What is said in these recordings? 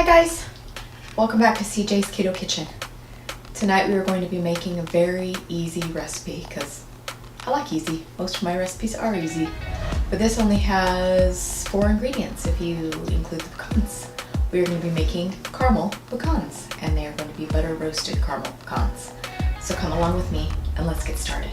Hi guys, welcome back to CJ's Keto Kitchen. Tonight we are going to be making a very easy recipe because I like easy. Most of my recipes are easy, but this only has 4 ingredients if you include the pecans. We are going to be making caramel pecans, and they are going to be butter roasted caramel pecans. So come along with me and let's get started.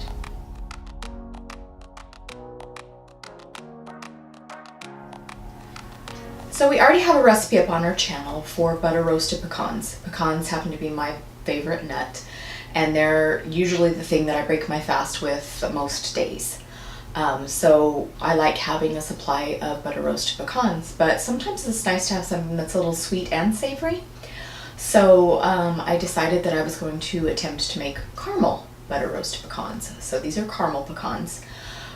So we already have a recipe up on our channel for butter roasted pecans. Pecans happen to be my favorite nut, and they're usually the thing that I break my fast with most days. So I like having a supply of butter roasted pecans, but sometimes it's nice to have something that's a little sweet and savory. So I decided that I was going to attempt to make caramel butter roasted pecans. So these are caramel pecans,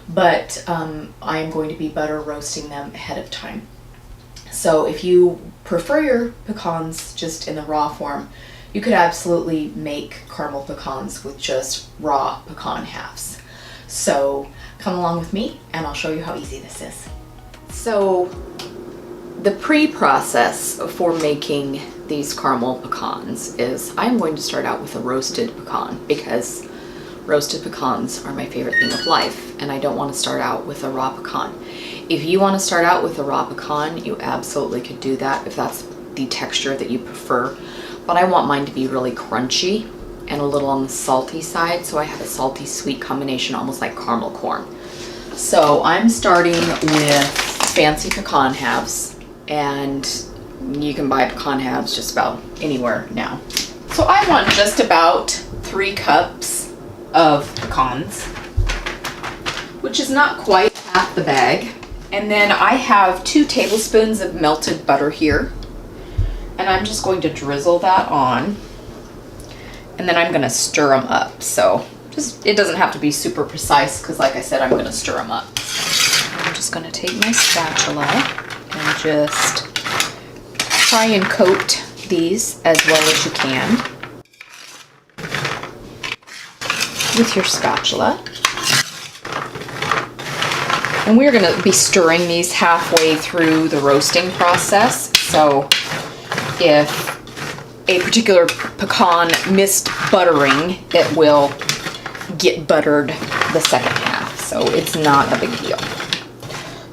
but I am going to be butter roasting them ahead of time. So if you prefer your pecans just in the raw form, you could absolutely make caramel pecans with just raw pecan halves. So come along with me and I'll show you how easy this is. So the pre-process for making these caramel pecans is I'm going to start out with a roasted pecan because roasted pecans are my favorite thing of life, and I don't want to start out with a raw pecan. If you want to start out with a raw pecan, you absolutely could do that if that's the texture that you prefer. But I want mine to be really crunchy and a little on the salty side, so I have a salty sweet combination, almost like caramel corn. So I'm starting with fancy pecan halves, and you can buy pecan halves just about anywhere now. So I want just about 3 cups of pecans, which is not quite half the bag. And then I have 2 tablespoons of melted butter here, and I'm just going to drizzle that on, and then I'm going to stir them up. So it doesn't have to be super precise because, like I said, I'm going to stir them up. I'm just going to take my spatula and just try and coat these as well as you can with your spatula. And we're going to be stirring these halfway through the roasting process. So if a particular pecan missed buttering, it will get buttered the second half. So it's not a big deal.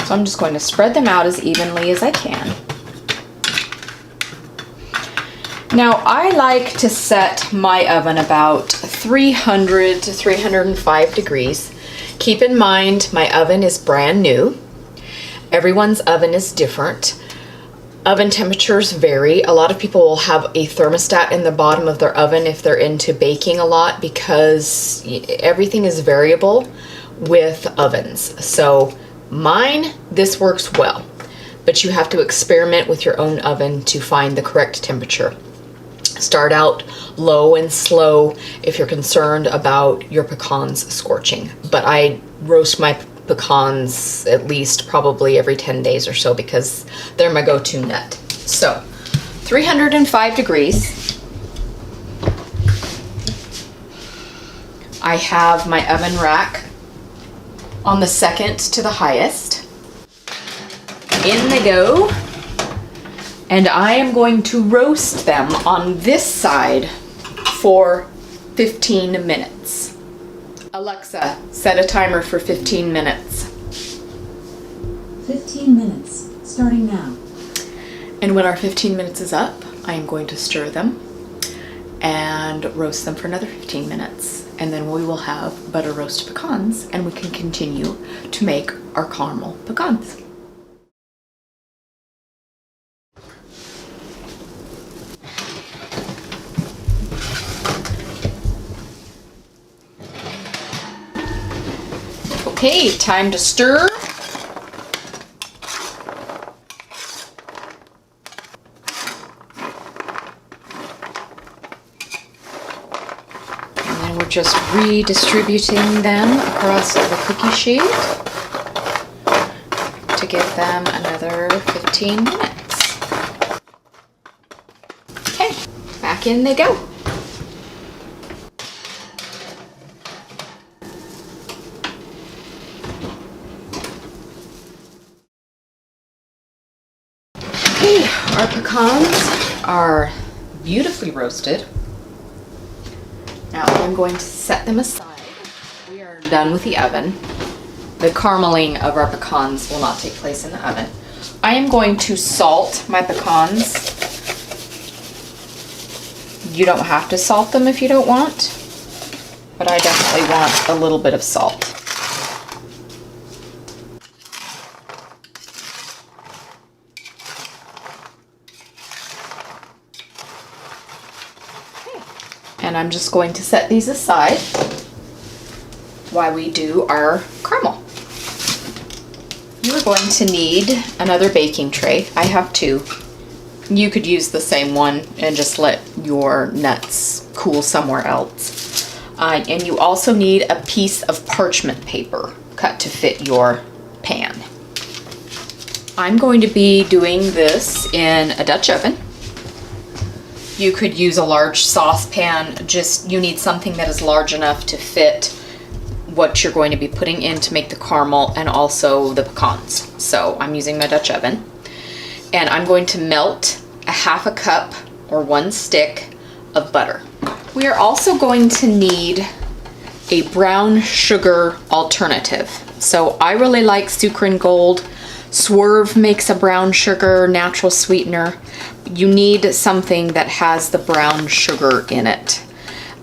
So I'm just going to spread them out as evenly as I can. Now I like to set my oven about 300 to 305 degrees. Keep in mind, my oven is brand new. Everyone's oven is different. Oven temperatures vary. A lot of people will have a thermostat in the bottom of their oven if they're into baking a lot, because everything is variable with ovens. So mine, this works well, but you have to experiment with your own oven to find the correct temperature. Start out low and slow if you're concerned about your pecans scorching. But I roast my pecans at least probably every 10 days or so because they're my go-to nut. So 305 degrees. I have my oven rack on the second to the highest. In they go. And I am going to roast them on this side for 15 minutes. Alexa, set a timer for 15 minutes. 15 minutes, starting now. And when our 15 minutes is up, I am going to stir them and roast them for another 15 minutes. And then we will have butter roasted pecans, and we can continue to make our caramel pecans. Okay, time to stir. And then we're just redistributing them across the cookie sheet to give them another 15 minutes. Okay, back in they go. Okay, our pecans are beautifully roasted. Now I'm going to set them aside. We are done with the oven. The carameling of our pecans will not take place in the oven. I am going to salt my pecans. You don't have to salt them if you don't want, but I definitely want a little bit of salt. And I'm just going to set these aside while we do our caramel. You're going to need another baking tray. I have two. You could use the same one and just let your nuts cool somewhere else. And you also need a piece of parchment paper cut to fit your pan. I'm going to be doing this in a Dutch oven. You could use a large saucepan, just you need something that is large enough to fit what you're going to be putting in to make the caramel and also the pecans. So I'm using my Dutch oven. And I'm going to melt a half a cup or 1 stick of butter. We are also going to need a brown sugar alternative. So I really like Sucre & Gold. Swerve makes a brown sugar natural sweetener. You need something that has the brown sugar in it.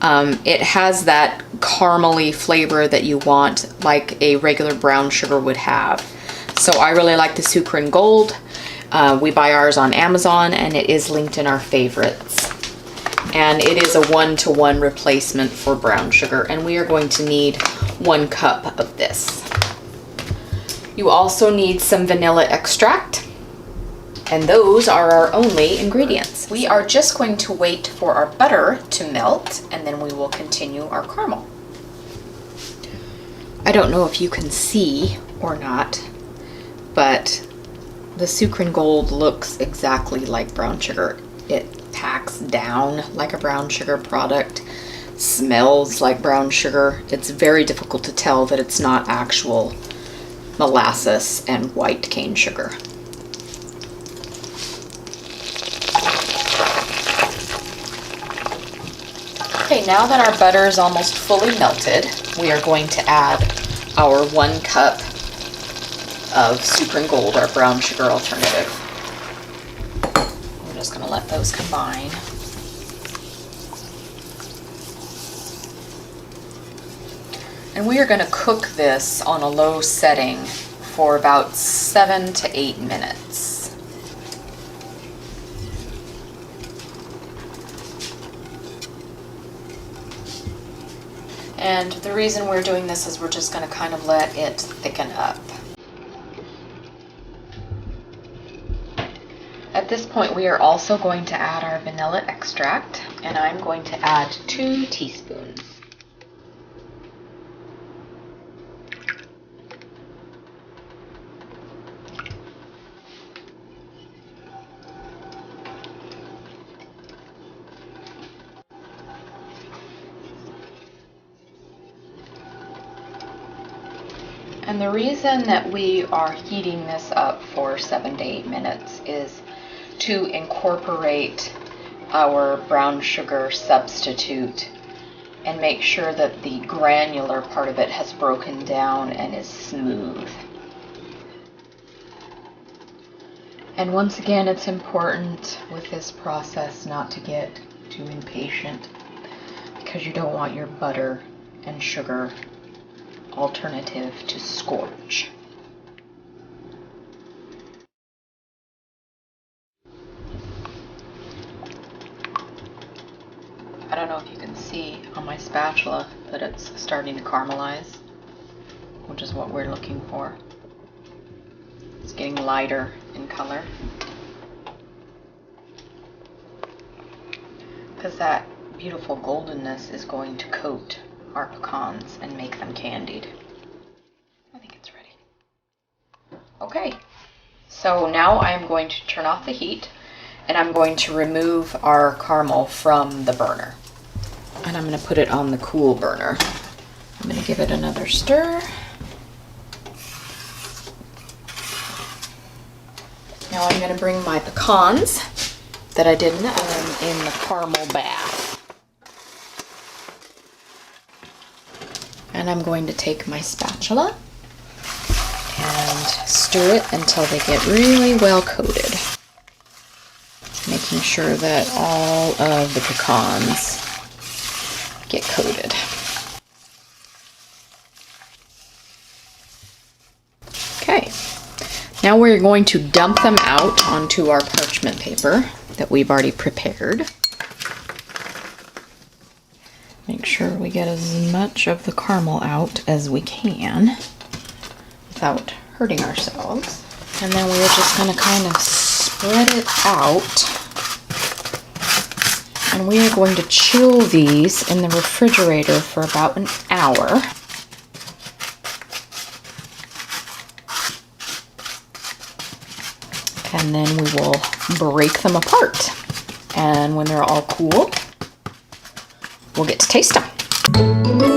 It has that caramely flavor that you want, like a regular brown sugar would have. So I really like the Sucre & Gold. We buy ours on Amazon and it is linked in our favorites. And it is a 1-to-1 replacement for brown sugar, and we are going to need 1 cup of this. You also need some vanilla extract, and those are our only ingredients. We are just going to wait for our butter to melt, and then we will continue our caramel. I don't know if you can see or not, but the Sucre & Gold looks exactly like brown sugar. It packs down like a brown sugar product, smells like brown sugar. It's very difficult to tell that it's not actual molasses and white cane sugar. Okay, now that our butter is almost fully melted, we are going to add our 1 cup of Sucre & Gold, our brown sugar alternative. We're just going to let those combine. And we are going to cook this on a low setting for about 7 to 8 minutes. And the reason we're doing this is we're just going to kind of let it thicken up. At this point, we are also going to add our vanilla extract, and I'm going to add 2 teaspoons. And the reason that we are heating this up for 7 to 8 minutes is to incorporate our brown sugar substitute and make sure that the granular part of it has broken down and is smooth. And once again, it's important with this process not to get too impatient, because you don't want your butter and sugar alternative to scorch. I don't know if you can see on my spatula that it's starting to caramelize, which is what we're looking for. It's getting lighter in color, because that beautiful goldenness is going to coat our pecans and make them candied. I think it's ready. Okay, so now I'm going to turn off the heat and I'm going to remove our caramel from the burner. And I'm going to put it on the cool burner. I'm going to give it another stir. Now I'm going to bring my pecans that I did in the caramel bath. And I'm going to take my spatula and stir it until they get really well coated. Making sure that all of the pecans get coated. Okay, now we're going to dump them out onto our parchment paper that we've already prepared. Make sure we get as much of the caramel out as we can without hurting ourselves. And then we're just going to kind of spread it out. And we are going to chill these in the refrigerator for about an hour. And then we will break them apart. And when they're all cool, we'll get to taste them.